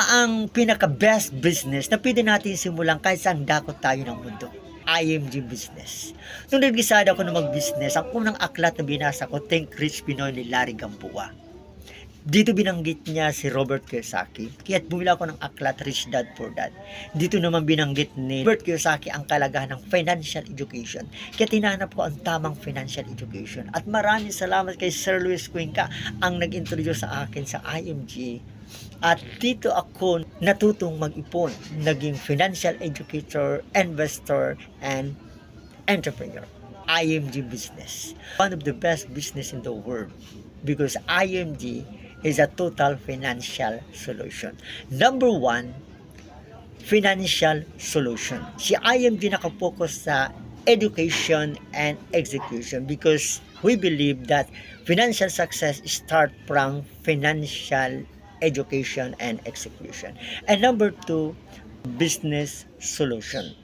ang pinaka-best business na pwede natin simulan kahit saan dakot tayo ng mundo? IMG Business. Nung nag-decide ako na mag-business, ang unang aklat na binasa ko, Think Rich Pinoy ni Larry Gamboa. Dito binanggit niya si Robert Kiyosaki, kaya't bumili ako ng aklat Rich Dad Poor Dad. Dito naman binanggit ni Robert Kiyosaki ang kalagahan ng financial education. Kaya tinanap ko ang tamang financial education. At maraming salamat kay Sir Luis Cuenca ang nag-introduce sa akin sa IMG. At dito ako natutong mag-ipon, naging financial educator, investor, and entrepreneur. IMG Business. One of the best business in the world because IMG is a total financial solution. Number one, financial solution. Si IMG nakapokus sa education and execution because we believe that financial success start from financial education and execution. And number two, business solution.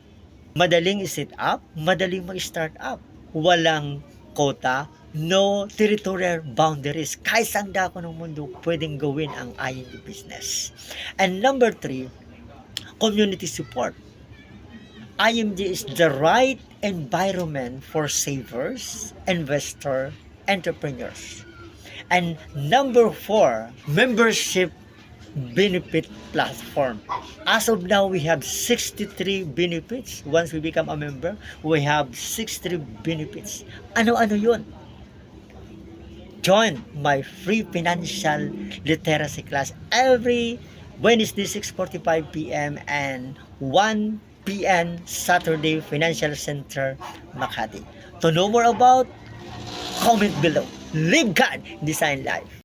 Madaling i-set up, madaling mag-start up. Walang quota, no territorial boundaries. Kahit saan dako ng mundo, pwedeng gawin ang IMG business. And number three, community support. IMG is the right environment for savers, investors, entrepreneurs. And number four, membership benefit platform. As of now, we have 63 benefits. Once we become a member, we have 63 benefits. Ano-ano yun? Join my free financial literacy class every Wednesday 6:45 p.m. and 1 p.m. Saturday, Financial Center, Makati. To know more about, comment below. Live God, Design Life.